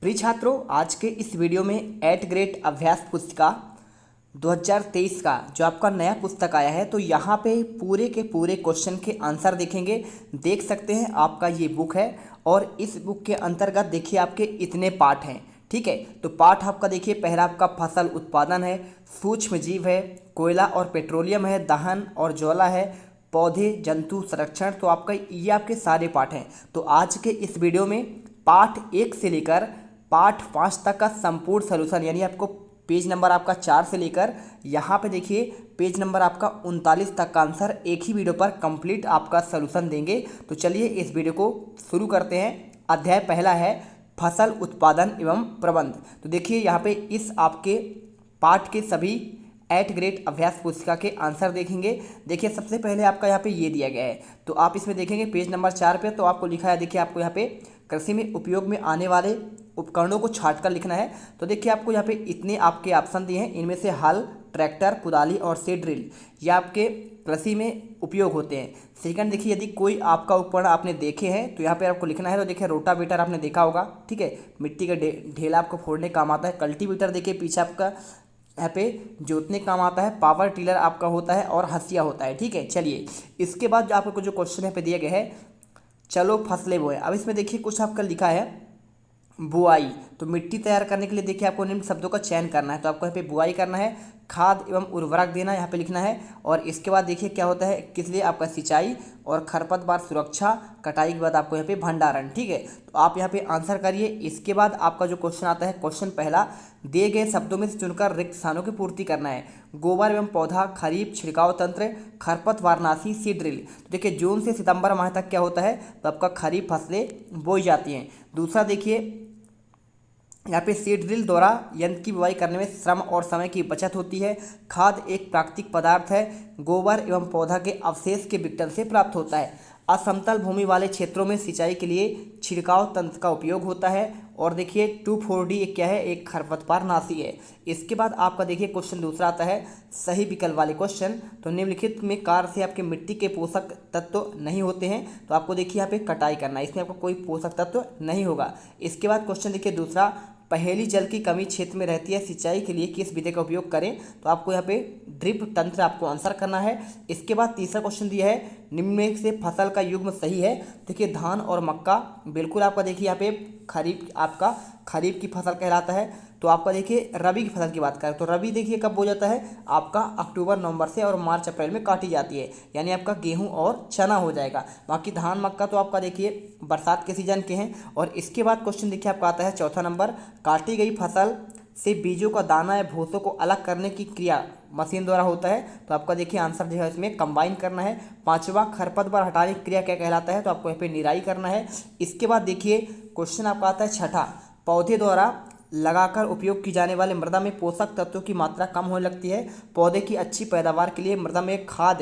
प्रिय छात्रों, आज के इस वीडियो में 8th ग्रेड अभ्यास पुस्तिका 2023 का जो आपका नया पुस्तक आया है, तो यहाँ पे पूरे के पूरे क्वेश्चन के आंसर देखेंगे। देख सकते हैं आपका ये बुक है और इस बुक के अंतर्गत देखिए आपके इतने पार्ट हैं। ठीक है, तो पार्ट आपका देखिए, पहला आपका फसल उत्पादन है, सूक्ष्म जीव है, कोयला और पेट्रोलियम है, दहन और ज्वाला है, पौधे जंतु संरक्षण। तो आपका ये आपके सारे पार्ट हैं। तो आज के इस वीडियो में पार्ट 1 से लेकर पार्ट 5 तक का संपूर्ण सलूशन, यानी आपको पेज नंबर आपका 4 से लेकर यहाँ पे देखिए पेज नंबर आपका 39 तक का आंसर एक ही वीडियो पर कंप्लीट आपका सलूशन देंगे। तो चलिए इस वीडियो को शुरू करते हैं। अध्याय पहला है फसल उत्पादन एवं प्रबंध। तो देखिए यहाँ पे इस आपके पाठ के सभी 8th ग्रेड अभ्यास पुस्तिका के आंसर देखेंगे। देखिए सबसे पहले आपका यहाँ पे ये दिया गया है, तो आप इसमें देखेंगे पेज नंबर 4 पे, तो आपको लिखा है, देखिए आपको यहाँ पे कृषि में उपयोग में आने वाले उपकरणों को छाट कर लिखना है। तो देखिए आपको यहाँ पे इतने आपके ऑप्शन दिए हैं, इनमें से हल, ट्रैक्टर, कुदाली और सीड ड्रिल ये आपके कृषि में उपयोग होते हैं। सेकंड देखिए, यदि कोई आपका उपकरण आपने देखे हैं तो यहाँ पे आपको लिखना है। तो देखिए रोटावेटर आपने देखा होगा, ठीक है, मिट्टी का ढेला आपको फोड़ने काम आता है। कल्टीवेटर देखिए पीछे आपका यहाँ पे जोतने काम आता है। पावर टिलर आपका होता है और हंसिया होता है। ठीक है, चलिए इसके बाद जो आपको जो क्वेश्चन यहाँ पे दिया गया है, चलो फसलें बोए। अब इसमें देखिए कुछ आपका लिखा है बुआई। तो मिट्टी तैयार करने के लिए देखिए आपको निम्न शब्दों का चयन करना है। तो आपको यहाँ पे बुआई करना है, खाद एवं उर्वरक देना यहाँ पे लिखना है। और इसके बाद देखिए क्या होता है, किस लिए आपका सिंचाई और खरपतवार सुरक्षा, कटाई के बाद आपको यहाँ पे भंडारण। ठीक है, तो आप यहाँ पे आंसर करिए। इसके बाद आपका जो क्वेश्चन आता है, क्वेश्चन पहला, दिए गए शब्दों में से चुनकर रिक्त स्थानों की पूर्ति करना है। गोबर एवं पौधा, खरीफ छिड़काव तंत्र, खरपतवारनाशी, सीड ड्रिल। तो देखिए जून से सितंबर माह तक क्या होता है, तो आपका खरीफ फसलें बोई जाती हैं। दूसरा देखिए यहाँ पे सीड ड्रिल द्वारा यंत्र की बुवाई करने में श्रम और समय की बचत होती है। खाद एक प्राकृतिक पदार्थ है, गोबर एवं पौधा के अवशेष के विघटन से प्राप्त होता है। असमतल भूमि वाले क्षेत्रों में सिंचाई के लिए छिड़काव तंत्र का उपयोग होता है। और देखिए 2,4-D एक क्या है, एक खरपतवारनाशी है। इसके बाद आपका देखिए क्वेश्चन दूसरा आता है सही विकल्प वाले क्वेश्चन। तो निम्नलिखित में कार्य से आपके मिट्टी के पोषक तत्व नहीं होते हैं। तो आपको देखिए यहाँ पे कटाई करना है, इसमें आपको कोई पोषक तत्व नहीं होगा। इसके बाद क्वेश्चन देखिए दूसरा, पहेली जल की कमी क्षेत्र में रहती है, सिंचाई के लिए किस विधि का उपयोग करें। तो आपको यहाँ पे ड्रिप तंत्र आपको आंसर करना है। इसके बाद तीसरा क्वेश्चन दिया है, निम्न में से फसल का युग्म सही है। देखिए धान और मक्का बिल्कुल आपका देखिए यहाँ पे खरीफ, आपका खरीफ की फसल कहलाता है। तो आपका देखिए रबी की फसल की बात करें तो रबी देखिए कब हो जाता है, आपका अक्टूबर नवंबर से और मार्च अप्रैल में काटी जाती है, यानी आपका गेहूं और चना हो जाएगा। बाकी धान मक्का तो आपका देखिए बरसात के सीजन के हैं। और इसके बाद क्वेश्चन देखिए आपका आता है चौथा नंबर, काटी गई फसल से बीजों का दाना या भूसों को अलग करने की क्रिया मशीन द्वारा होता है। तो आपका देखिए आंसर जो है इसमें कंबाइन करना है। पांचवा, खरपतवार हटाने की क्रिया क्या कहलाता है। तो आपको यहाँ पे निराई करना है। इसके बाद देखिए क्वेश्चन आपका आता है छठा, पौधे द्वारा लगाकर उपयोग की जाने वाले मृदा में पोषक तत्वों की मात्रा कम होने लगती है। पौधे की अच्छी पैदावार के लिए मृदा में खाद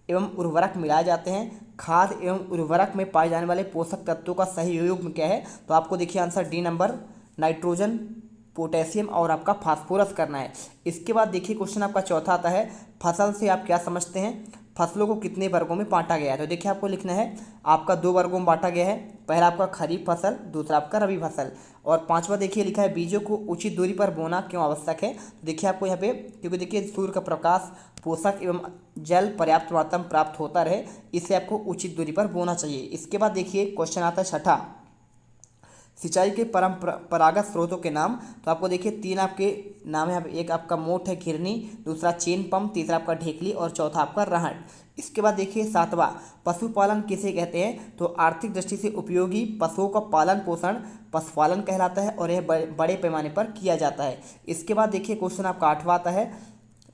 एवं उर्वरक मिलाए जाते हैं। खाद एवं उर्वरक में पाए जाने वाले पोषक तत्वों का सही युग्म क्या है। तो आपको देखिए answer D number, nitrogen, potassium और आपका फास्फोरस करना है। इसके बाद देखिए क्वेश्चन आपका चौथा आता है, फसल से आप क्या समझते हैं, फसलों को कितने वर्गों में बांटा गया है। तो देखिए आपको लिखना है, आपका 2 वर्गों में बांटा गया है। पहला आपका खरीफ फसल, दूसरा आपका रबी फसल। और पांचवा देखिए लिखा है, बीजों को उचित दूरी पर बोना क्यों आवश्यक है। तो देखिए आपको यहाँ पे, क्योंकि देखिए सूर्य का प्रकाश, पोषक एवं जल पर्याप्त मात्रा में प्राप्त होता रहे, इससे आपको उचित दूरी पर बोना चाहिए। इसके बाद देखिए क्वेश्चन आता है छठा, सिंचाई के परंपरागत स्रोतों के नाम। तो आपको देखिए 3 आपके नाम है, एक आपका मोट है घिरनी, दूसरा चेन पंप, तीसरा आपका ढेकली और चौथा आपका रहड़। इसके बाद देखिए सातवां, पशुपालन किसे कहते हैं। तो आर्थिक दृष्टि से उपयोगी पशुओं का पालन पोषण पशुपालन कहलाता है और यह बड़े पैमाने पर किया जाता है। इसके बाद देखिए क्वेश्चन आपका 8वां आता है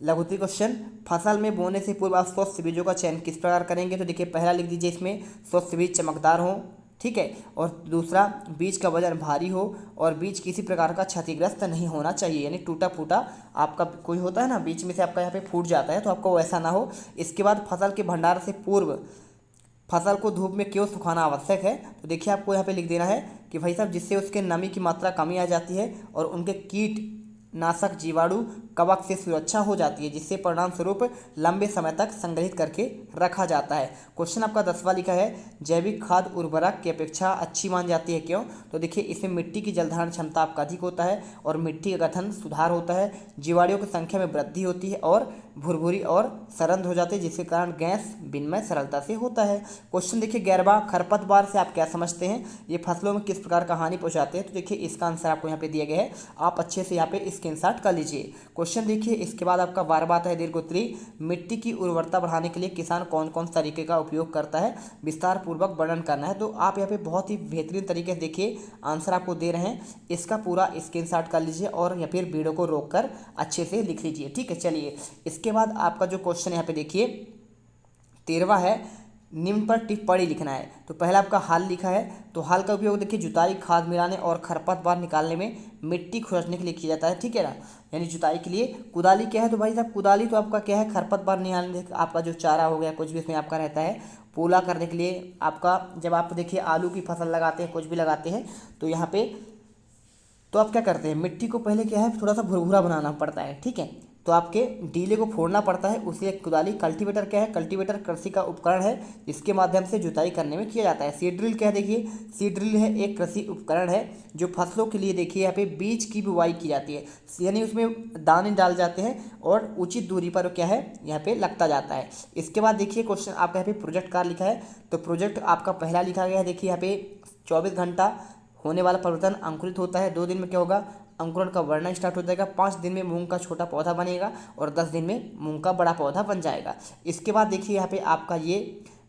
लघुत्तरी क्वेश्चन, फसल में बोने से पूर्व आप स्वस्थ बीजों का चयन किस प्रकार करेंगे। तो देखिए पहला लिख दीजिए इसमें, स्वस्थ बीज चमकदार हो, ठीक है, और दूसरा बीज का वजन भारी हो और बीज किसी प्रकार का क्षतिग्रस्त नहीं होना चाहिए, यानी टूटा फूटा आपका कोई होता है ना, बीच में से आपका यहाँ पे फूट जाता है, तो आपको वैसा ना हो। इसके बाद फसल के भंडारण से पूर्व फसल को धूप में क्यों सुखाना आवश्यक है। तो देखिए आपको यहाँ पे लिख देना है कि भाई साहब जिससे उसके नमी की मात्रा कमी आ जाती है और उनके कीट नाशक जीवाणु कवक से सुरक्षा हो जाती है, जिससे परिणाम स्वरूप लंबे समय तक संग्रहित करके रखा जाता है। क्वेश्चन आपका 10वां लिखा है, जैविक खाद उर्वरक की अपेक्षा अच्छी मान जाती है, क्यों? तो देखिए इसमें मिट्टी की जलधारण क्षमता आपका अधिक होता है और मिट्टी का गठन सुधार होता है, जीवाणुओं की संख्या में वृद्धि होती है और भुरभुरी और सरंध हो जाते हैं, जिसके कारण गैस विनिमय सरलता से होता है। क्वेश्चन देखिए 11वां, खरपतवार से आप क्या समझते हैं, ये फसलों में किस प्रकार का हानि पहुंचाते हैं? तो देखिए इसका आंसर आपको यहाँ पे दिया गया है, आप अच्छे से यहाँ पे स्क्रीनशॉट कर लीजिए। क्वेश्चन देखिए इसके बाद आपका 12वां आता है, दीर्घोत्तरी, मिट्टी की उर्वरता बढ़ाने के लिए किसान कौन कौन से तरीके का उपयोग करता है, विस्तार पूर्वक वर्णन करना है। तो आप यहाँ पे बहुत ही बेहतरीन तरीके से देखिए आंसर आपको दे रहे हैं, इसका पूरा स्क्रीनशॉट कर लीजिए और या फिर वीडियो को रोककर अच्छे से लिख लीजिए। ठीक है, चलिए इसके बाद आपका जो क्वेश्चन यहाँ पे देखिए 13वां है, निम्न पर टिप्पणी लिखना है। तो पहला आपका हल लिखा है, तो हल का उपयोग देखिए जुताई, खाद मिलाने और खरपतवार निकालने में मिट्टी खुरचने के लिए किया जाता है। ठीक है ना, यानी जुताई के लिए। कुदाली क्या है, तो भाई साहब कुदाली तो आपका क्या है, खरपतवार निकालने, आपका जो चारा हो गया कुछ भी इसमें आपका रहता है, पोला करने के लिए आपका, जब आप देखिए आलू की फसल लगाते हैं, कुछ भी लगाते हैं, तो यहाँ पे तो आप क्या करते हैं, मिट्टी को पहले क्या है थोड़ा सा भुरभुरा बनाना पड़ता है। ठीक है, तो आपके डीले को फोड़ना पड़ता है, उसे कुदाली। कल्टीवेटर क्या है, कल्टीवेटर कृषि का उपकरण है जिसके माध्यम से जुताई करने में किया जाता है। सीड ड्रिल क्या है, देखिए सीड ड्रिल है एक कृषि उपकरण है जो फसलों के लिए देखिए यहाँ पे बीज की बुवाई की जाती है, यानी उसमें दाने डाल जाते हैं और उचित दूरी पर क्या है यहाँ पे लगता जाता है। इसके बाद देखिए क्वेश्चन आपका यहाँ पे प्रोजेक्ट कार्य लिखा है, तो प्रोजेक्ट आपका पहला लिखा गया है, देखिए यहाँ पे 24 घंटा होने वाला परिवर्तन अंकुरित होता है, 2 दिन में क्या होगा, अंकुरण का बढ़ना स्टार्ट हो जाएगा, 5 दिन में मूंग का छोटा पौधा बनेगा और 10 दिन में मूंग का बड़ा पौधा बन जाएगा। इसके बाद देखिए यहाँ पे आपका ये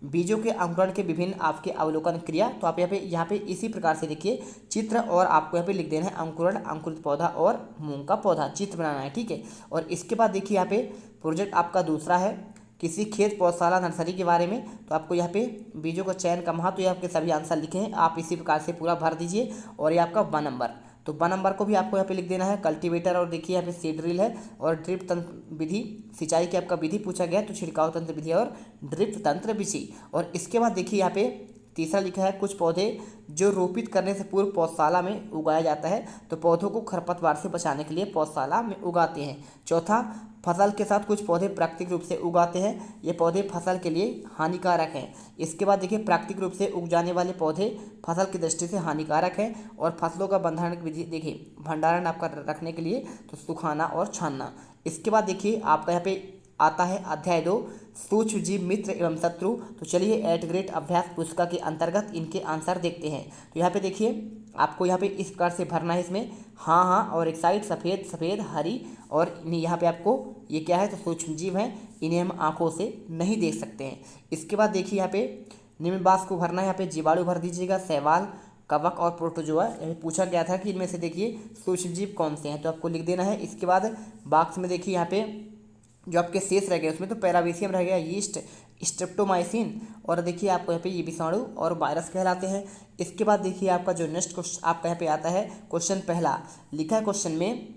बीजों के अंकुरण के विभिन्न आपके अवलोकन क्रिया, तो आप यहाँ पे इसी प्रकार से देखिए चित्र और आपको यहाँ पे लिख देना है अंकुरण, अंकुरित पौधा और मूंग का पौधा, चित्र बनाना है। ठीक है, और इसके बाद देखिए यहाँ पे प्रोजेक्ट आपका दूसरा है किसी खेत पौधशाला नर्सरी के बारे में, तो आपको यहाँ पे बीजों का चयन का महत्व, ये आपके सभी आंसर लिखे हैं, आप इसी प्रकार से पूरा भर दीजिए। और ये आपका 1 नंबर, तो 1 नंबर को भी आपको यहाँ पे लिख देना है, कल्टीवेटर, और देखिए यहाँ पे सीड ड्रिल है और ड्रिप तंत्र विधि, सिंचाई की आपका विधि पूछा गया है, तो छिड़काव तंत्र विधि और ड्रिप तंत्र विधि। और इसके बाद देखिए यहाँ पे तीसरा लिखा है, कुछ पौधे जो रोपित करने से पूर्व पौधशाला में उगाया जाता है, तो पौधों को खरपतवार से बचाने के लिए पौधशाला में उगाते हैं। चौथा, फसल के साथ कुछ पौधे प्राकृतिक रूप से उगाते हैं, ये पौधे फसल के लिए हानिकारक हैं। इसके बाद देखिए प्राकृतिक रूप से उग जाने वाले पौधे फसल की दृष्टि से हानिकारक हैं। और फसलों का भंडारण विधि देखिए, भंडारण आपका रखने के लिए तो सुखाना और छानना। इसके बाद देखिए आपका यहाँ पे आता है अध्याय 2, सूक्ष्म जीव मित्र एवं शत्रु। तो चलिए एट ग्रेड अभ्यास पुस्तिका के अंतर्गत इनके आंसर देखते हैं। तो यहाँ पे देखिए आपको यहाँ पे इस प्रकार से भरना है, इसमें हाँ हाँ, और एक साइड सफ़ेद सफ़ेद हरी, और यहाँ पे आपको ये क्या है, तो सूक्ष्म जीव हैं, इन्हें हम आंखों से नहीं देख सकते हैं। इसके बाद देखिए यहाँ पे निम्न बाक्स को भरना है, यहाँ पे जीवाणु भर दीजिएगा, शैवाल, कवक और प्रोटोजोआ। पूछा गया था कि इनमें से देखिए सूक्ष्म जीव कौन से हैं, तो आपको लिख देना है। इसके बाद बाक्स में देखिए यहाँ पे जो आपके शेष रह गए उसमें तो पैरामीशियम रह गया, यीस्ट, स्ट्रेप्टोमाइसिन, और देखिए आपको यहाँ पे ये विषाणु और वायरस कहलाते हैं। इसके बाद देखिए आपका जो नेक्स्ट क्वेश्चन आपका यहाँ पे आता है, क्वेश्चन पहला लिखा है, क्वेश्चन में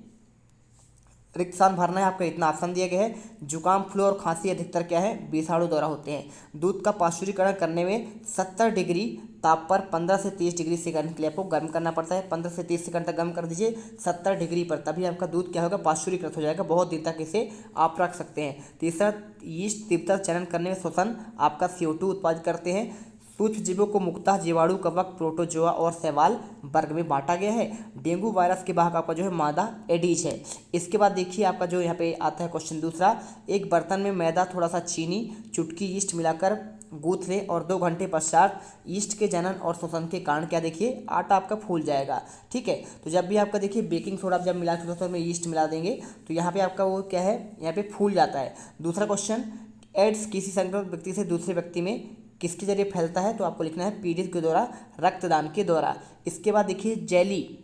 रिक्त स्थान भरना है, आपका इतना ऑप्शन दिया गया है। जुकाम, फ्लू और खांसी अधिकतर क्या है, विषाणु द्वारा होते हैं। दूध का पाश्चुरीकरण करने में 70 डिग्री ताप पर 15 से 30 डिग्री सेकंड के लिए आपको गर्म करना पड़ता है। 15 से 30 सेकंड तक गर्म कर दीजिए 70 डिग्री पर, तभी आपका दूध क्या होगा, पाश्चुरीकृत हो जाएगा। बहुत दिन तक इसे आप रख सकते हैं। तीसरा, यीस्ट तीव्रता चरण करने में श्वसन आपका CO2 उत्पादित करते हैं। सूक्ष्म जीवों को मुख्यतः जीवाणु, कवक, प्रोटोजोआ और शैवाल वर्ग में बांटा गया है। डेंगू वायरस के वाहक आपका जो है मादा एडीज है। इसके बाद देखिए आपका जो यहाँ पे आता है क्वेश्चन दूसरा, एक बर्तन में मैदा, थोड़ा सा चीनी, चुटकी यीस्ट मिलाकर गूंथ लें और 2 घंटे पश्चात यीस्ट के जनन और शोषण के कारण क्या देखिए आटा आपका फूल जाएगा। ठीक है, तो जब भी आपका देखिए बेकिंग सोडा जब मिला के उसमें यीस्ट मिला देंगे तो यहाँ पे आपका वो क्या है, यहाँ पे फूल जाता है। दूसरा क्वेश्चन, एड्स किसी संक्रमित व्यक्ति से दूसरे व्यक्ति में किसके जरिए फैलता है, तो आपको लिखना है पीड़ित के द्वारा, रक्तदान के द्वारा। इसके बाद देखिए जेली,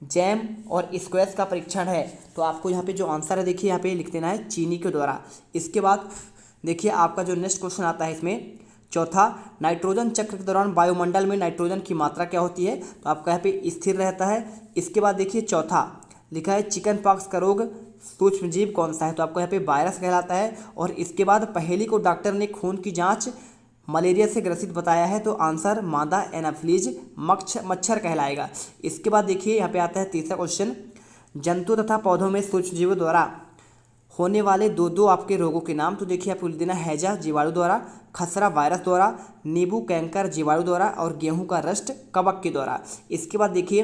जैम और स्क्वैश का परीक्षण है, तो आपको यहाँ पे जो आंसर है देखिए यहाँ पे लिख देना है चीनी के द्वारा। इसके बाद देखिए आपका जो नेक्स्ट क्वेश्चन आता है इसमें चौथा, नाइट्रोजन चक्र के दौरान वायुमंडल में नाइट्रोजन की मात्रा क्या होती है, तो आपका यहाँ पे स्थिर रहता है। इसके बाद देखिए चौथा लिखा है चिकन पॉक्स का रोग सूक्ष्म जीव कौन सा है, तो आपको यहाँ पे वायरस कहलाता है। और इसके बाद पहेली को डॉक्टर ने खून की जांच मलेरिया से ग्रसित बताया है, तो आंसर मादा एनाफिलीज मच्छर कहलाएगा। इसके बाद देखिए यहाँ पे आता है तीसरा क्वेश्चन, जंतु तथा पौधों में सूक्ष्मजीवों द्वारा होने वाले दो दो आपके रोगों के नाम। तो देखिए आपको लिख देना हैजा जीवाणु द्वारा, खसरा वायरस द्वारा, नींबू कैंकर जीवाणु द्वारा और गेहूं का रस्ट कवक के द्वारा। इसके बाद देखिए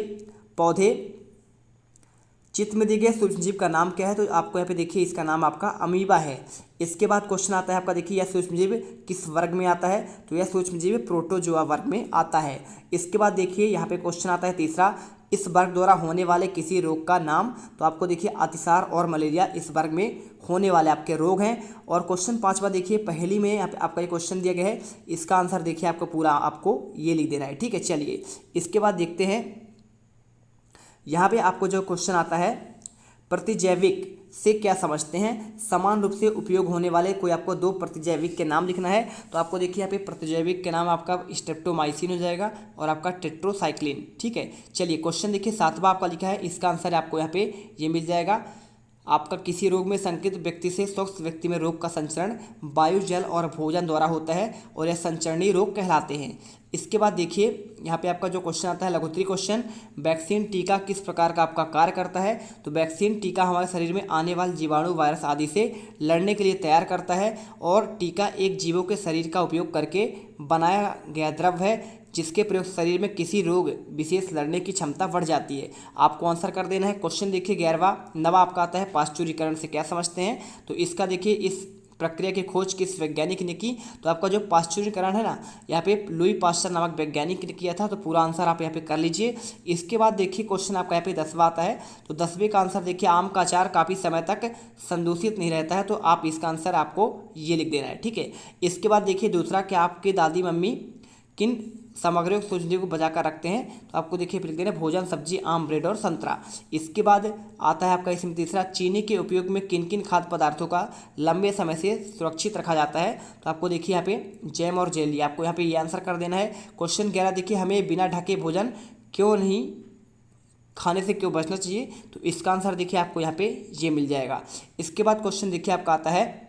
पौधे चित्र में दिए गए सूक्ष्मजीव का नाम क्या है, तो आपको यहाँ पे देखिए इसका नाम आपका अमीबा है। इसके बाद क्वेश्चन आता है आपका, देखिए यह सूक्ष्मजीव किस वर्ग में आता है, तो यह सूक्ष्मजीव प्रोटोजोआ वर्ग में आता है। इसके बाद देखिए यहाँ पे क्वेश्चन आता है तीसरा, इस वर्ग द्वारा होने वाले किसी रोग का नाम। तो आपको देखिए अतिसार और मलेरिया इस वर्ग में होने वाले आपके रोग हैं। और क्वेश्चन पांचवा देखिए पहली में यहाँ पे आपका ये क्वेश्चन दिया गया है, इसका आंसर देखिए आपको पूरा आपको ये लिख देना है, ठीक है। चलिए इसके बाद देखते हैं, यहाँ पे आपको जो क्वेश्चन आता है प्रतिजैविक से क्या समझते हैं, समान रूप से उपयोग होने वाले कोई आपको दो प्रतिजैविक के नाम लिखना है। तो आपको देखिए यहाँ पे प्रतिजैविक के नाम आपका स्ट्रेप्टोमाइसिन हो जाएगा और आपका टेट्रोसाइक्लिन, ठीक है। चलिए क्वेश्चन देखिए सातवां आपका लिखा है, इसका आंसर आपको यहाँ पे ये मिल जाएगा, आपका किसी रोग में संक्रमित व्यक्ति से स्वस्थ व्यक्ति में रोग का संचरण वायु जल और भोजन द्वारा होता है और यह संचरणीय रोग कहलाते हैं। इसके बाद देखिए यहाँ पे आपका जो क्वेश्चन आता है लघुत्तरी क्वेश्चन, वैक्सीन टीका किस प्रकार का आपका कार्य करता है। तो वैक्सीन टीका हमारे शरीर में आने वाले जीवाणु वायरस आदि से लड़ने के लिए तैयार करता है और टीका एक जीवों के शरीर का उपयोग करके बनाया गया द्रव्य है जिसके प्रयोग शरीर में किसी रोग विशेष लड़ने की क्षमता बढ़ जाती है। आपको आंसर कर देना है। क्वेश्चन देखिए 11वां नवा आपका आता है पाश्चुरीकरण से क्या समझते हैं। तो इसका देखिए इस प्रक्रिया की खोज किस वैज्ञानिक ने की। तो आपका जो पाश्चुरीकरण है ना, यहाँ पे लुई पाश्चर नामक वैज्ञानिक ने किया था। तो पूरा आंसर आप यहाँ पे कर लीजिए। इसके बाद देखिए क्वेश्चन आपका यहाँ पे 10वां आता है। तो 10वें का आंसर देखिए आम का अचार काफ़ी समय तक संदूषित नहीं रहता है। तो आप इसका आंसर आपको ये लिख देना है, ठीक है। इसके बाद देखिए दूसरा कि आपके दादी मम्मी किन सामग्रियों सूक्ष्मजीव को बचा कर रखते हैं। तो आपको देखिए लिख देना भोजन, सब्जी, आम, ब्रेड और संतरा। इसके बाद आता है आपका इसमें तीसरा, चीनी के उपयोग में किन किन खाद्य पदार्थों का लंबे समय से सुरक्षित रखा जाता है। तो आपको देखिए यहाँ पे जैम और जेली, आपको यहाँ पे ये आंसर कर देना है। क्वेश्चन 11 देखिए हमें बिना ढके भोजन क्यों नहीं खाने से क्यों बचना चाहिए। तो इसका आंसर देखिए आपको यहाँ पे ये मिल जाएगा। इसके बाद क्वेश्चन देखिए आपका आता है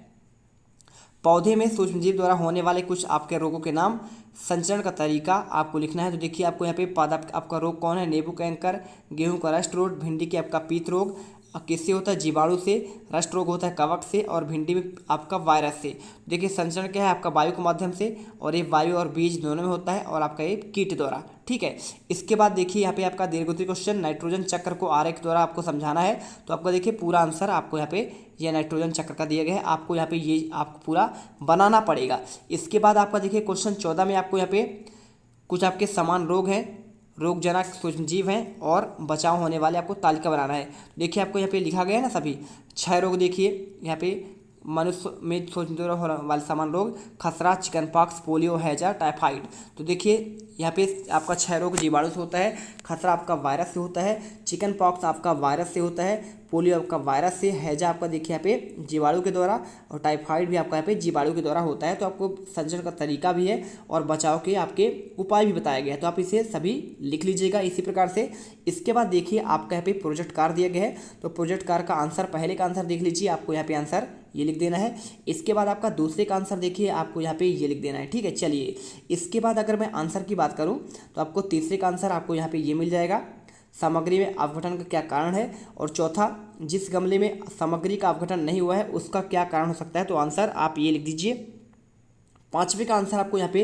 पौधे में सूक्ष्मजीव द्वारा होने वाले कुछ आपके रोगों के नाम, संचरण का तरीका आपको लिखना है। तो देखिए आपको यहाँ पे पादप आपका रोग कौन है, नींबू कैंकर, गेहूं का रस्ट रोग, भिंडी के आपका पीत रोग किससे होता है, जीवाणु से, रस्ट रोग होता है कवक से और भिंडी में आपका वायरस से। देखिए संचरण क्या है आपका वायु के माध्यम से और ये वायु और बीज दोनों में होता है और आपका ये कीट द्वारा, ठीक है। इसके बाद देखिए यहाँ पे आपका दीर्घोत्तरी क्वेश्चन, नाइट्रोजन चक्र को आरेख द्वारा आपको समझाना है। तो आपका देखिए पूरा आंसर आपको यहाँ पे ये नाइट्रोजन चक्र का दिया गया है, आपको यहाँ पे ये आपको पूरा बनाना पड़ेगा। इसके बाद आपका देखिए क्वेश्चन 14 में आपको यहाँ पे कुछ आपके समान रोग हैं, रोगजनक सूक्ष्मजीव हैं और बचाव होने वाले आपको तालिका बनाना है। देखिए आपको यहाँ पे लिखा गया है ना सभी 6 रोग, देखिए यहाँ पे मनुष्य में सूक्ष्मजीव होने वाले समान रोग, खसरा, चिकनपॉक्स, पोलियो, हैजा, टाइफाइड। तो देखिए यहाँ पे आपका 6 रोग जीवाणु से होता है, खसरा आपका वायरस से होता है, चिकन पॉक्स आपका वायरस से होता है, पोलियो आपका वायरस से, हैजा आपका देखिए यहाँ पे जीवाणु के द्वारा और टाइफाइड भी आपका यहाँ पे जीवाणु के द्वारा होता है। तो आपको संचरण का तरीका भी है और बचाव के आपके उपाय भी बताया गया है। तो आप इसे सभी लिख लीजिएगा इसी प्रकार से। इसके बाद देखिए आपका यहाँ पे प्रोजेक्ट कार्य दिया गया है। तो प्रोजेक्ट कार्य का आंसर, पहले का आंसर देख लीजिए, आपको यहाँ पे आंसर ये लिख देना है। इसके बाद आपका दूसरे का आंसर देखिए आपको यहाँ पे ये लिख देना है, ठीक है। चलिए इसके बाद अगर मैं आंसर की बात करूँ तो आपको तीसरे का आंसर आपको यहाँ पे ये मिल जाएगा, सामग्री में अपघटन का क्या कारण है। और चौथा, जिस गमले में सामग्री का अपघटन नहीं हुआ है उसका क्या कारण हो सकता है। तो आंसर आप ये लिख दीजिए। पांचवे का आंसर आपको यहाँ पे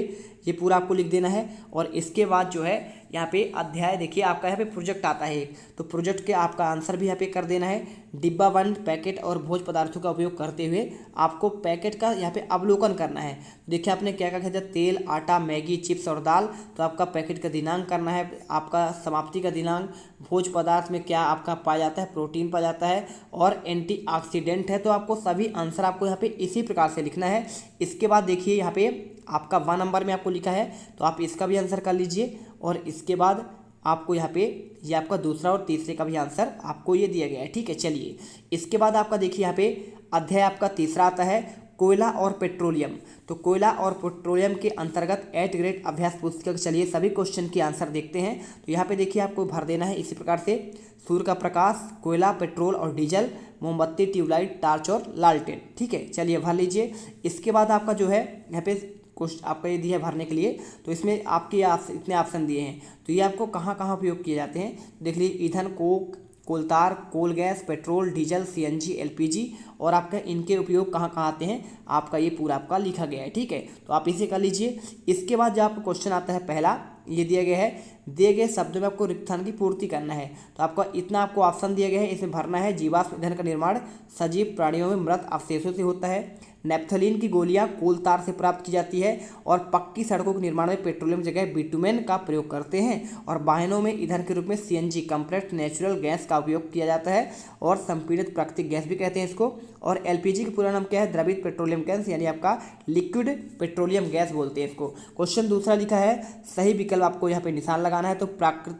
ये पूरा आपको लिख देना है। और इसके बाद जो है यहाँ पे अध्याय देखिए आपका यहाँ पे प्रोजेक्ट आता है, तो प्रोजेक्ट के आपका आंसर भी यहाँ पे कर देना है। डिब्बा बंद पैकेट और भोज्य पदार्थों का उपयोग करते हुए आपको पैकेट का यहाँ पे अवलोकन करना है। देखिए आपने क्या क्या खरीदा, तेल, आटा, मैगी, चिप्स और दाल। तो आपका पैकेट का दिनांक करना है, आपका समाप्ति का दिनांक, भोज्य पदार्थ में क्या आपका पाया जाता है, प्रोटीन पाया जाता है और एंटीऑक्सीडेंट है। तो आपको सभी आंसर आपको यहाँ पे इसी प्रकार से लिखना है। इसके बाद देखिए यहाँ पे आपका 1 नंबर में आपको लिखा है, तो आप इसका भी आंसर कर लीजिए। और इसके बाद आपको यहाँ पे ये आपका दूसरा और तीसरे का भी आंसर आपको ये दिया गया है, ठीक है। चलिए इसके बाद आपका देखिए यहाँ पे अध्याय आपका तीसरा आता है कोयला और पेट्रोलियम। तो कोयला और पेट्रोलियम के अंतर्गत 8 ग्रेड अभ्यास पुस्तिका। चलिए सभी क्वेश्चन के आंसर देखते हैं। तो यहाँ पे देखिए आपको भर देना है इसी प्रकार से, सूर्य का प्रकाश, कोयला, पेट्रोल और डीजल, मोमबत्ती, ट्यूबलाइट, टार्च और लालटेन, ठीक है। चलिए भर लीजिए। इसके बाद आपका जो है यहाँ पे क्वेश्चन आपका ये दिया है भरने के लिए। तो इसमें आपके इतने ऑप्शन दिए हैं, तो ये आपको कहाँ कहाँ उपयोग किए जाते हैं देख लीजिए। ईंधन, कोक, कोलतार, coal gas, petrol, diesel, CNG, LPG और आपका इनके उपयोग कहाँ कहाँ आते हैं आपका ये पूरा आपका लिखा गया है। ठीक है, तो आप इसे कर लीजिए। इसके बाद जो आपको क्वेश्चन आता है पहला, ये दिया गया है, दिए गए शब्दों में आपको रिक्त स्थान की पूर्ति करना है। तो आपका इतना आपको ऑप्शन दिया गया है, इसमें भरना है। जीवाश्म ईंधन का निर्माण सजीव प्राणियों में मृत अवशेषों से होता है। नेप्थलीन की गोलियां कोल तार से प्राप्त की जाती है और पक्की सड़कों के निर्माण में पेट्रोलियम जगह बिटुमेन का प्रयोग करते हैं और वाहनों में ईंधन के रूप में सीएनजी कंप्रेस्ड नेचुरल गैस का उपयोग किया जाता है और संपीड़ित प्राकृतिक गैस भी कहते हैं इसको। और एलपीजी का पूरा नाम क्या है? द्रवित पेट्रोलियम गैस, यानी आपका लिक्विड पेट्रोलियम गैस बोलते हैं इसको। क्वेश्चन दूसरा लिखा है, सही विकल्प आपको यहाँ पे निशान लगाना है। तो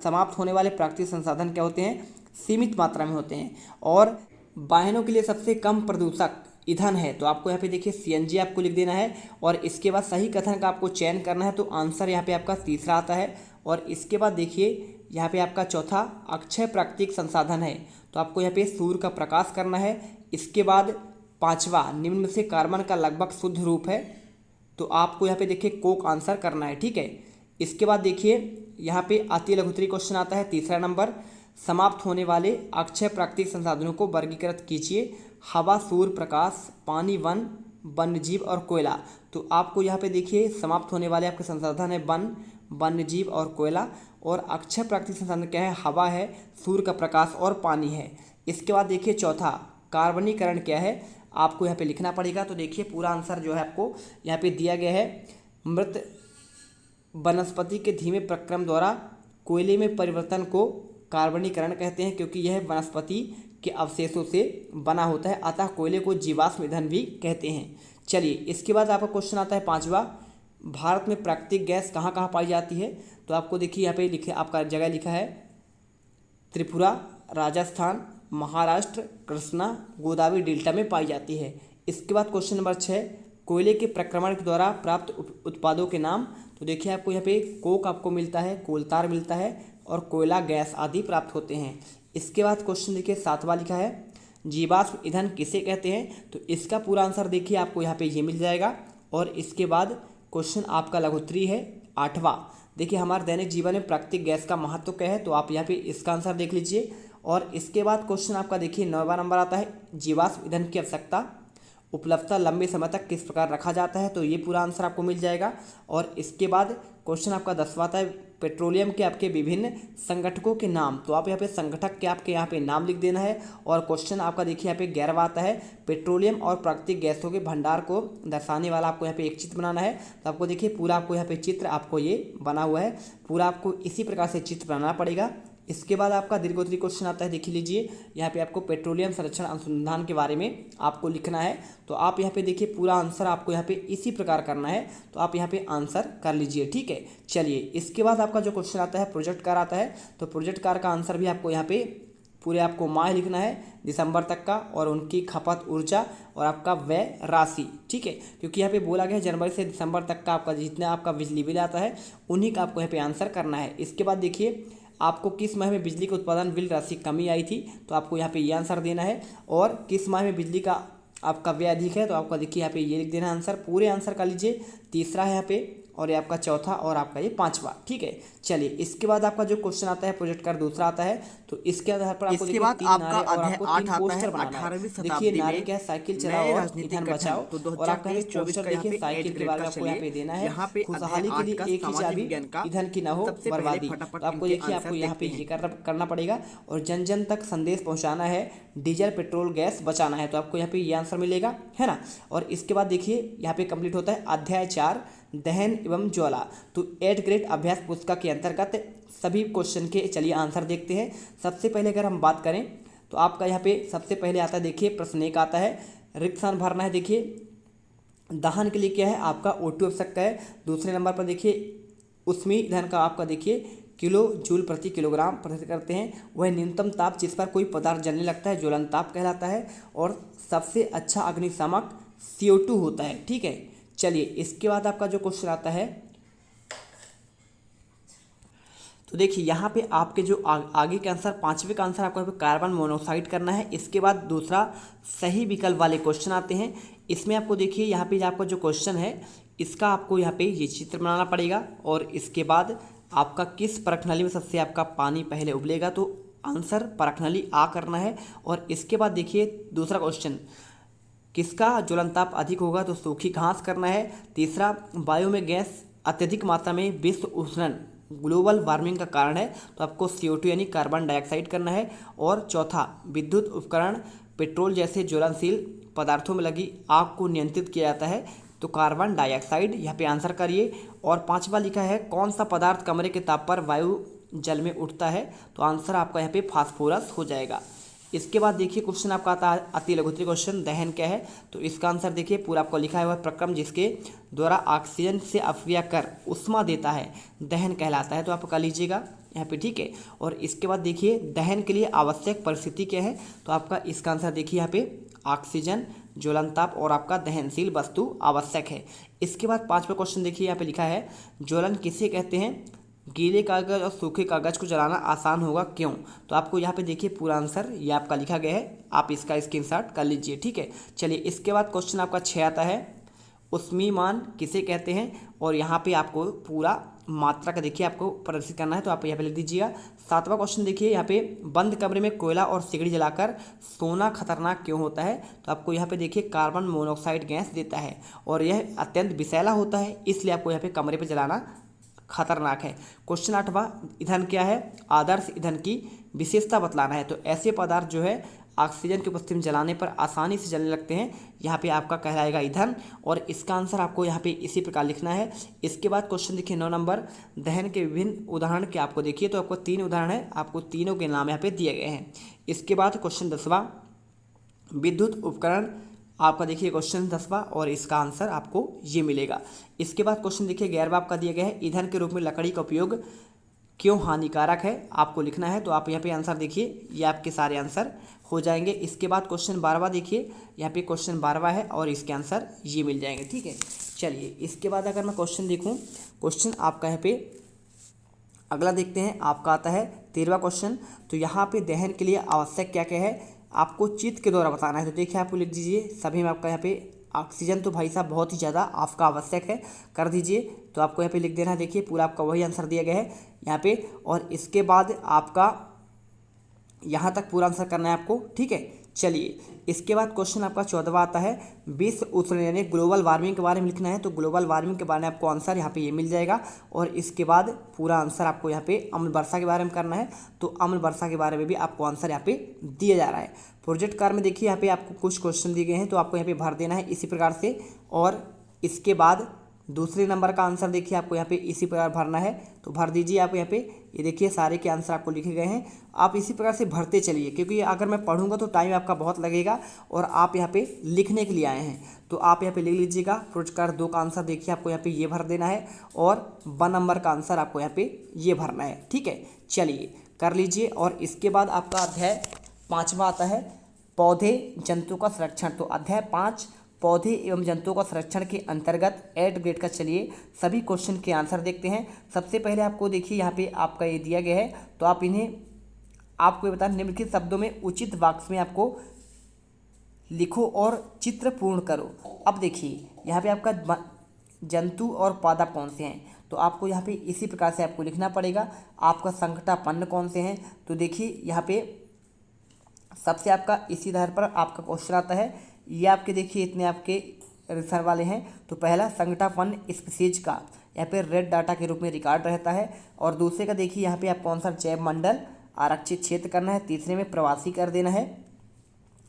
समाप्त होने वाले प्राकृतिक संसाधन क्या होते हैं? सीमित मात्रा में होते हैं और वाहनों के लिए सबसे कम प्रदूषक ईंधन है। तो आपको यहाँ पे देखिए सीएनजी आपको लिख देना है और इसके बाद सही कथन का आपको चयन करना है। तो आंसर यहाँ पे आपका तीसरा आता है। और इसके बाद देखिए यहाँ पे आपका चौथा अक्षय प्राकृतिक संसाधन है। तो आपको यहाँ पे सूर्य का प्रकाश करना है। इसके बाद पांचवा, निम्न में से कार्बन का लगभग शुद्ध रूप है। तो आपको यहाँ पे देखिए कोक आंसर करना है। ठीक है, इसके बाद देखिए यहाँ पे अति लघुत्तरी क्वेश्चन आता है तीसरा नंबर, समाप्त होने वाले अक्षय प्राकृतिक संसाधनों को वर्गीकृत कीजिए। हवा, सूर्य प्रकाश, पानी, वन, वन्यजीव और कोयला। तो आपको यहाँ पे देखिए समाप्त होने वाले आपके संसाधन है वन, वन्यजीव और कोयला। और अक्षय प्राकृतिक संसाधन क्या है? हवा है, सूर्य का प्रकाश और पानी है। इसके बाद देखिए चौथा, कार्बनीकरण क्या है? आपको यहाँ पे लिखना पड़ेगा। तो देखिए पूरा आंसर जो है आपको यहाँ पे दिया गया है, मृत वनस्पति के धीमे प्रक्रम द्वारा कोयले में परिवर्तन को कार्बनीकरण कहते हैं, क्योंकि यह वनस्पति के अवशेषों से बना होता है, अतः कोयले को जीवाश्म ईंधन भी कहते हैं। चलिए, इसके बाद आपका क्वेश्चन आता है पांचवा, भारत में प्राकृतिक गैस कहाँ कहाँ पाई जाती है? तो आपको देखिए यहाँ पे लिखे, आपका जगह लिखा है त्रिपुरा, राजस्थान, महाराष्ट्र, कृष्णा, गोदावरी डेल्टा में पाई जाती है। इसके बाद क्वेश्चन नंबर 6, कोयले के प्रक्रमण के द्वारा प्राप्त उत्पादों के नाम। तो देखिए आपको यहाँ पे कोक आपको मिलता है, कोलतार मिलता है और कोयला गैस आदि प्राप्त होते हैं। इसके बाद क्वेश्चन देखिए सातवां लिखा है, जीवाश्म ईंधन किसे कहते हैं? तो इसका पूरा आंसर देखिए आपको यहाँ पे ये मिल जाएगा। और इसके बाद क्वेश्चन आपका लघुत्तरी है आठवां, देखिए हमारे दैनिक जीवन में प्राकृतिक गैस का महत्व क्या है? तो आप यहाँ पे इसका आंसर देख लीजिए। और इसके बाद क्वेश्चन आपका देखिए 9वां नंबर आता है, जीवाश्म ईंधन की आवश्यकता उपलब्धता लंबे समय तक किस प्रकार रखा जाता है? तो ये पूरा आंसर आपको मिल जाएगा। और इसके बाद क्वेश्चन आपका 10वां आता है, पेट्रोलियम के आपके विभिन्न संगठकों के नाम। तो आप यहाँ पे संगठक के आपके यहाँ पे नाम लिख देना है। और क्वेश्चन आपका देखिए यहाँ पे 11वां आता है, पेट्रोलियम और प्राकृतिक गैसों के भंडार को दर्शाने वाला आपको यहाँ पे एक चित्र बनाना है। तो आपको देखिए पूरा आपको यहाँ पे चित्र आपको ये बना हुआ है, पूरा आपको इसी प्रकार से चित्र बनाना पड़ेगा। इसके बाद आपका दीर्घोत्तरी क्वेश्चन आता है, देख लीजिए यहाँ पे आपको पेट्रोलियम संरक्षण अनुसंधान के बारे में आपको लिखना है। तो आप यहाँ पे देखिए पूरा आंसर आपको यहाँ पे इसी प्रकार करना है। तो आप यहाँ पे आंसर कर लीजिए। ठीक है, चलिए इसके बाद आपका जो क्वेश्चन आता है प्रोजेक्ट कार आता है। तो प्रोजेक्ट कार का आंसर भी आपको यहाँ पे पूरे आपको माह लिखना है दिसंबर तक का, और उनकी खपत ऊर्जा और आपका व्यय राशि। ठीक है, क्योंकि यहाँ पे बोला गया है जनवरी से दिसंबर तक का आपका जितना आपका बिजली बिल आता है उन्हीं का आपको यहाँ पे आंसर करना है। इसके बाद देखिए आपको किस माह में बिजली के उत्पादन बिल राशि कमी आई थी? तो आपको यहाँ पे ये आंसर देना है। और किस माह में बिजली का आपका व्यय अधिक है? तो आपका देखिए यहाँ पे ये लिख देना आंसर, पूरे आंसर कर लीजिए। तीसरा है यहाँ पे, और ये आपका चौथा और आपका ये पांचवा। ठीक है, चलिए इसके बाद आपका जो क्वेश्चन आता है प्रोजेक्ट का दूसरा आता है। तो इसके आधार पर आपको इसके बाद आपका अध्याय 8 आता है 18वीं शताब्दी में। देखिए क्या साइकिल चलाओ और ईंधन बचाओ। और आपका पोस्टर देखिए साइकिल के बारे में आपको यहाँ पे देना है। खुशहाली के लिए एक ही चाबी, ईंधन की न हो बर्बादी। तो आपको देखिए आपको यहाँ पे ये करना पड़ेगा। और जन जन तक संदेश पहुँचाना है, डीजल पेट्रोल गैस बचाना है। तो आपको यहाँ पे ये आंसर मिलेगा, है ना। और इसके बाद देखिए यहाँ पे कंप्लीट होता है अध्याय 4, दहन एवं ज्वाला। तो 8th ग्रेड अभ्यास पुस्तिका के अंतर्गत सभी क्वेश्चन के चलिए आंसर देखते हैं। सबसे पहले अगर हम बात करें तो आपका यहाँ पे सबसे पहले आता है देखिए प्रश्न 1 आता है, रिक्त स्थान भरना है। देखिए दहन के लिए क्या है आपका O2 आवश्यकता है। दूसरे नंबर पर देखिए ऊष्मीय ईंधन का आपका देखिए किलो जूल प्रति किलोग्राम प्रदर्शित करते हैं। वह न्यूनतम ताप जिस पर कोई पदार्थ जलने लगता है ज्वलन ताप कहलाता है। और सबसे अच्छा अग्निशामक CO2 होता है। ठीक है, चलिए इसके बाद आपका जो क्वेश्चन आता है, तो देखिए यहाँ पे आपके जो आगे के आंसर 5वें का आंसर आपको कार्बन मोनोऑक्साइड करना है। इसके बाद दूसरा सही विकल्प वाले क्वेश्चन आते हैं। इसमें आपको देखिए यहाँ पे आपका जो क्वेश्चन है इसका आपको यहाँ पे ये चित्र बनाना पड़ेगा। और इसके बाद आपका किस परखनली में सबसे आपका पानी पहले उबलेगा? तो आंसर परखनली आ करना है। और इसके बाद देखिए दूसरा क्वेश्चन, किसका ज्वलनताप अधिक होगा, तो सूखी घास करना है। तीसरा, वायु में गैस अत्यधिक मात्रा में विश्व उष्णन ग्लोबल वार्मिंग का कारण है, तो आपको CO2 यानी कार्बन डाइऑक्साइड करना है। और चौथा, विद्युत उपकरण पेट्रोल जैसे ज्वलनशील पदार्थों में लगी आग को नियंत्रित किया जाता है, तो कार्बन डाइऑक्साइड, यहाँ पे आंसर करिए। और पांचवा लिखा है, कौन सा पदार्थ कमरे के ताप पर वायु जल में उठता है, तो आंसर आपका यहाँ पे फास्फोरस हो जाएगा। इसके बाद देखिए क्वेश्चन आपका आता है अति लघुत्तरीय क्वेश्चन, दहन क्या है, तो इसका आंसर देखिए पूरा आपको लिखा हुआ है, प्रक्रम जिसके द्वारा ऑक्सीजन से अपक्रिया कर उष्मा देता है दहन कहलाता है, तो आप कर लीजिएगा यहाँ पे, ठीक है। और इसके बाद देखिए दहन के लिए आवश्यक परिस्थिति क्या है, तो आपका इसका आंसर देखिए यहाँ पे ऑक्सीजन, ज्वलनताप और आपका दहनशील वस्तु आवश्यक है। इसके बाद पांचवा क्वेश्चन देखिए यहाँ पे लिखा है, ज्वलन किसे कहते हैं, गीले कागज और सूखे कागज को जलाना आसान होगा क्यों, तो आपको यहाँ पे देखिए पूरा आंसर ये आपका लिखा गया है, आप इसका स्क्रीनशॉट कर लीजिए, ठीक है। चलिए इसके बाद क्वेश्चन आपका 6 आता है, उष्मीमान किसे कहते हैं, और यहाँ पे आपको पूरा मात्रा का देखिए आपको प्रदर्शित करना है, तो आप यहाँ पे लिख दीजिएगा। 7वां क्वेश्चन देखिए यहाँ पे, बंद कमरे में कोयला और सिगड़ी जलाकर सोना खतरनाक क्यों होता है, तो आपको यहाँ पे देखिए कार्बन मोनोऑक्साइड गैस देता है और यह अत्यंत विषैला होता है, इसलिए आपको यहाँ पे कमरे पर जलाना खतरनाक है। क्वेश्चन 8वां, ईंधन क्या है, आदर्श ईंधन की विशेषता बतलाना है, तो ऐसे पदार्थ जो है ऑक्सीजन की उपस्थिति में जलाने पर आसानी से जलने लगते हैं, यहाँ पे आपका कहलाएगा ईंधन, और इसका आंसर आपको यहाँ पे इसी प्रकार लिखना है। इसके बाद क्वेश्चन देखिए 9 नंबर, दहन के विभिन्न उदाहरण क्या आपको देखिए, तो आपको 3 उदाहरण है, आपको तीनों के नाम यहाँ पे दिए गए हैं। इसके बाद क्वेश्चन 10वां, विद्युत उपकरण आपका देखिए क्वेश्चन 10वां, और इसका आंसर आपको ये मिलेगा। इसके बाद क्वेश्चन देखिए 11वां आपका दिया गया है, ईंधन के रूप में लकड़ी का उपयोग क्यों हानिकारक है, आपको लिखना है, तो आप यहाँ पे आंसर देखिए, ये आपके सारे आंसर हो जाएंगे। इसके बाद क्वेश्चन 12वां देखिए, यहाँ पे क्वेश्चन 12वां है और इसके आंसर ये मिल जाएंगे, ठीक है। चलिए इसके बाद अगर मैं क्वेश्चन देखूँ, क्वेश्चन आपका यहाँ पे अगला देखते हैं, आपका आता है 13वां क्वेश्चन, तो यहाँ पे दहन के लिए आवश्यक क्या क्या है, आपको चित्र के द्वारा बताना है, तो देखिए आपको लिख दीजिए सभी में आपका यहाँ पे ऑक्सीजन तो भाई साहब बहुत ही ज़्यादा आपका आवश्यक है, कर दीजिए, तो आपको यहाँ पे लिख देना है, देखिए पूरा आपका वही आंसर दिया गया है यहाँ पे। और इसके बाद आपका यहाँ तक पूरा आंसर करना है आपको, ठीक है। चलिए इसके बाद क्वेश्चन आपका 14वां आता है, विश्व उष्णन यानी ग्लोबल वार्मिंग के बारे में लिखना है, तो ग्लोबल वार्मिंग के बारे में आपको आंसर यहाँ पे ये मिल जाएगा। और इसके बाद पूरा आंसर आपको यहाँ पे अम्ल वर्षा के बारे में करना है, तो अम्ल वर्षा के बारे में भी आपको आंसर यहाँ पे दिया जा रहा है। प्रोजेक्ट कार्य में देखिए यहाँ पे आपको कुछ क्वेश्चन दिए गए हैं, तो आपको यहाँ पे भर देना है इसी प्रकार से। और इसके बाद दूसरे नंबर का आंसर देखिए आपको यहाँ पे इसी प्रकार भरना है, तो भर दीजिए आप यहाँ पे, ये देखिए सारे के आंसर आपको लिखे गए हैं, आप इसी प्रकार से भरते चलिए, क्योंकि अगर मैं पढ़ूंगा तो टाइम आपका बहुत लगेगा और आप यहाँ पे लिखने के लिए आए हैं, तो आप यहाँ पे लिख लीजिएगा। प्रोजेक्ट कार्य 2 का आंसर देखिए आपको यहाँ पे ये भर देना है, और 1 नंबर का आंसर आपको यहाँ पे ये भरना है, ठीक है। चलिए कर लीजिए। और इसके बाद आपका अध्याय 5वां आता है, पौधे जंतुओं का संरक्षण, तो अध्याय 5 पौधे एवं जंतुओं का संरक्षण के अंतर्गत 8 ग्रेड का चलिए सभी क्वेश्चन के आंसर देखते हैं। सबसे पहले आपको देखिए यहाँ पे आपका ये दिया गया है, तो आप इन्हें आपको बता, निम्नलिखित शब्दों में उचित वाक्य में आपको लिखो और चित्र पूर्ण करो। अब देखिए यहाँ पे आपका जंतु और पादप कौन से हैं, तो आपको यहाँ पे इसी प्रकार से आपको लिखना पड़ेगा। आपका संकटापन्न कौन से हैं, तो देखिए यहाँ पे सबसे आपका इसी आधार पर आपका क्वेश्चन आता है, ये आपके देखिए इतने आपके रिसर्च वाले हैं। तो पहला संकटापन्न स्पीसीज का यहाँ पे रेड डाटा के रूप में रिकॉर्ड रहता है, और दूसरे का देखिए यहाँ पे आप कौन सा जैव मंडल आरक्षित क्षेत्र करना है, तीसरे में प्रवासी कर देना है,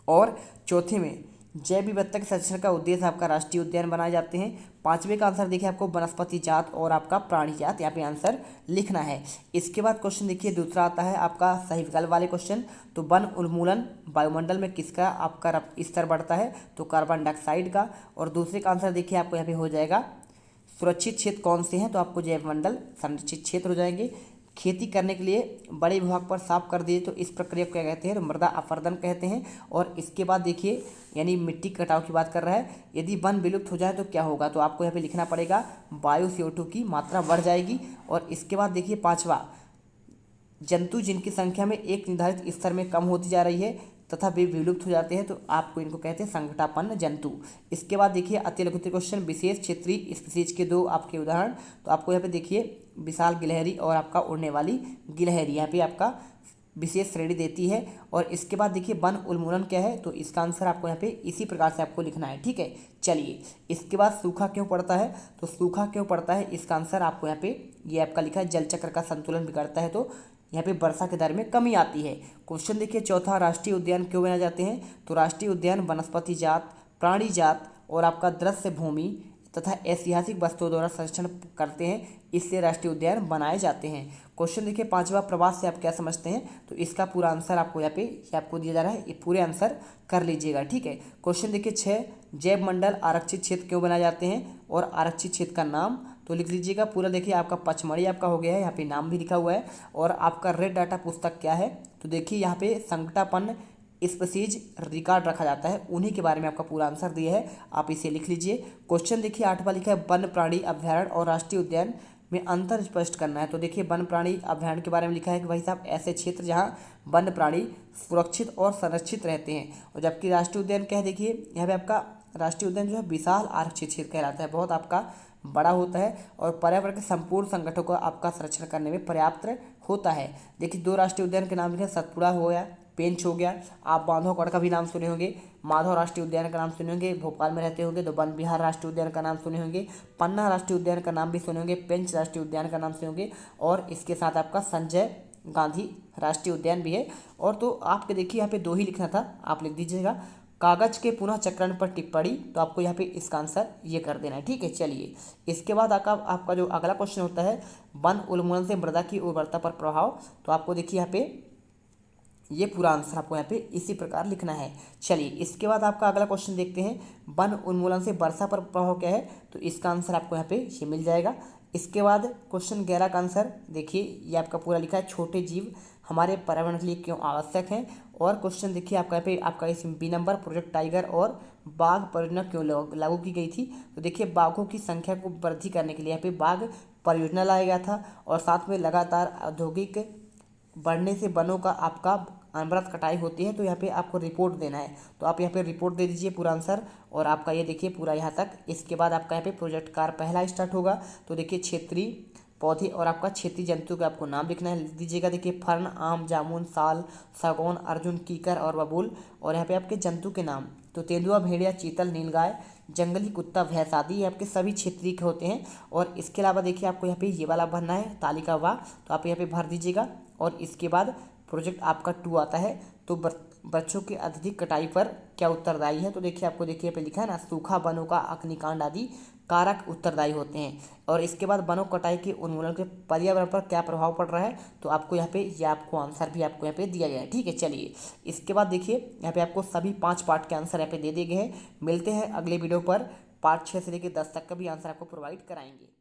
और चौथे में जैव विविधता के संरक्षण का उद्देश्य आपका राष्ट्रीय उद्यान बनाए जाते हैं। 5वें का आंसर देखिए आपको वनस्पति जात और आपका प्राणी जात यहाँ पे आंसर लिखना है। इसके बाद क्वेश्चन देखिए दूसरा आता है आपका सही विकल्प वाले क्वेश्चन, तो वन उन्मूलन वायुमंडल में किसका आपका स्तर बढ़ता है, तो कार्बन डाइऑक्साइड का। और दूसरे का आंसर देखिए आपको यहाँ पे हो जाएगा सुरक्षित क्षेत्र कौन से हैं, तो आपको जैव मंडल संरक्षित क्षेत्र हो जाएंगे। खेती करने के लिए बड़े विभाग पर साफ कर दिए, तो इस प्रक्रिया को क्या कहते हैं, तो मृदा अपरदन कहते हैं। और इसके बाद देखिए यानी मिट्टी कटाव की बात कर रहा है, यदि वन विलुप्त हो जाए तो क्या होगा, तो आपको यहाँ पे लिखना पड़ेगा वायु CO2 की मात्रा बढ़ जाएगी। और इसके बाद देखिए 5वां, जंतु जिनकी संख्या में एक निर्धारित स्तर में कम होती जा रही है तथा वे विलुप्त हो जाते हैं, तो आपको इनको कहते हैं संकटापन्न जंतु। इसके बाद देखिए अति लघुत्तरीय क्वेश्चन, विशेष क्षेत्रीय स्पीसीज के 2 आपके उदाहरण, तो आपको यहाँ पे देखिए विशाल गिलहरी और आपका उड़ने वाली गिलहरी, यहाँ पे आपका विशेष श्रेणी देती है। और इसके बाद देखिए वन उन्मूलन क्या है, तो इसका आंसर आपको यहाँ पे इसी प्रकार से आपको लिखना है। ठीक है, चलिए इसके बाद सूखा क्यों पड़ता है, तो सूखा क्यों पड़ता है इसका आंसर आपको यहाँ पे ये आपका लिखा है, जल चक्र का संतुलन बिगड़ता है तो यहाँ पे वर्षा के दर में कमी आती है। क्वेश्चन देखिए चौथा, राष्ट्रीय उद्यान क्यों बनाए जाते हैं, तो राष्ट्रीय उद्यान वनस्पति जात, प्राणी जात और आपका दृश्य भूमि तथा ऐतिहासिक वस्तुओं द्वारा संरक्षण करते हैं, इसलिए राष्ट्रीय उद्यान बनाए जाते हैं। क्वेश्चन देखिए पांचवा, प्रवास से आप क्या समझते हैं, तो इसका पूरा आंसर आपको यहाँ पे आपको दिया जा रहा है, ये पूरे आंसर कर लीजिएगा। ठीक है, क्वेश्चन देखिए 6, जैव मंडल आरक्षित क्षेत्र क्यों बनाए जाते हैं और आरक्षित क्षेत्र का नाम, तो लिख लीजिएगा पूरा। देखिए आपका पचमढ़ी आपका हो गया है, यहाँ पे नाम भी लिखा हुआ है। और आपका रेड डाटा पुस्तक क्या है, तो देखिए यहाँ पे संकटापन्न स्पीसीज रिकॉर्ड रखा जाता है, उन्हीं के बारे में आपका पूरा आंसर दिया है, आप इसे लिख लीजिए। क्वेश्चन देखिए 8वां लिखा है, वन प्राणी अभ्यारण्य और राष्ट्रीय उद्यान में अंतर स्पष्ट करना है। तो देखिए वन प्राणी अभ्यारण्य के बारे में लिखा है कि भाई साहब ऐसे क्षेत्र जहाँ वन प्राणी सुरक्षित और संरक्षित रहते हैं, और जबकि राष्ट्रीय उद्यान क्या है, देखिए यहाँ पे आपका राष्ट्रीय उद्यान जो है विशाल आरक्षित क्षेत्र कहलाता है, बहुत आपका बड़ा होता है और पर्यावरण के संपूर्ण संकटों को आपका संरक्षण करने में पर्याप्त होता है। देखिए 2 राष्ट्रीय उद्यान के नाम लिखे, सतपुड़ा हो गया, पेंच हो गया, आप बांधवगढ़ का भी नाम सुने होंगे, माधव राष्ट्रीय उद्यान का नाम सुने होंगे, भोपाल में रहते होंगे तो वन विहार राष्ट्रीय उद्यान का नाम सुने होंगे, पन्ना राष्ट्रीय उद्यान का नाम भी सुने होंगे, पेंच राष्ट्रीय उद्यान का नाम सुने होंगे, और इसके साथ आपका संजय गांधी राष्ट्रीय उद्यान भी है। और तो आपके देखिए यहाँ पे 2 ही लिखना था, आप लिख दीजिएगा। कागज के पुनः चक्रण पर टिप्पणी, तो आपको यहाँ पे इसका आंसर ये कर देना है। ठीक है, चलिए इसके बाद आपका जो अगला क्वेश्चन होता है, वन उन्मूलन से मृदा की उर्वरता पर प्रभाव, तो आपको देखिए यहाँ पे ये पूरा आंसर आपको यहाँ पे इसी प्रकार लिखना है। चलिए इसके बाद आपका अगला क्वेश्चन देखते हैं, वन उन्मूलन से वर्षा पर प्रभाव क्या है, तो इसका आंसर आपको यहाँ पे ये मिल जाएगा। इसके बाद क्वेश्चन 11 का आंसर देखिए, ये आपका पूरा लिखा है, छोटे जीव हमारे पर्यावरण के लिए क्यों आवश्यक हैं। और क्वेश्चन देखिए आपका यहाँ पे आपका इस बी नंबर, प्रोजेक्ट टाइगर और बाघ परियोजना क्यों लागू की गई थी, तो देखिए बाघों की संख्या को वृद्धि करने के लिए यहाँ पे बाघ परियोजना लाया गया था, और साथ में लगातार औद्योगिक बढ़ने से वनों का आपका अनवरत कटाई होती है, तो यहाँ पे आपको रिपोर्ट देना है, तो आप यहाँ पे रिपोर्ट दे दीजिए पूरा आंसर, और आपका ये देखिए पूरा यहाँ तक। इसके बाद आपका यहाँ पे प्रोजेक्ट कार्य पहला स्टार्ट होगा, तो देखिए क्षेत्रीय पौधे और आपका क्षेत्रीय जंतु का आपको नाम लिखना है, लिख दीजिएगा। देखिए फर्न, आम, जामुन, साल, सागौन, अर्जुन, कीकर और बबूल, और यहाँ पे आपके जंतु के नाम, तो तेंदुआ, भेड़िया, चीतल, नीलगाय, जंगली कुत्ता, भैंस आदि, ये आपके सभी क्षेत्रीय के होते हैं। और इसके अलावा देखिए आपको यहाँ पे ये वाला भरना है, तालिका वाह, तो आप यहाँ पे भर दीजिएगा। और इसके बाद प्रोजेक्ट आपका 2 आता है, तो बच्चों की अत्यधिक कटाई पर क्या उत्तरदायी है, तो देखिए आपको देखिए पे लिखा है ना, सूखा, वनों का अग्निकांड आदि कारक उत्तरदायी होते हैं। और इसके बाद वनों कटाई के उन्मूलन के पर्यावरण पर क्या प्रभाव पड़ रहा है, तो आपको यहाँ पे ये आपको आंसर भी आपको यहाँ पे दिया गया है। ठीक है, चलिए इसके बाद देखिए यहाँ पे आपको सभी 5 पार्ट के आंसर यहाँ पे दे दिए गए हैं। मिलते हैं अगले वीडियो पर, पार्ट 6 से लेकर 10 तक का भी आंसर आपको प्रोवाइड कराएंगे।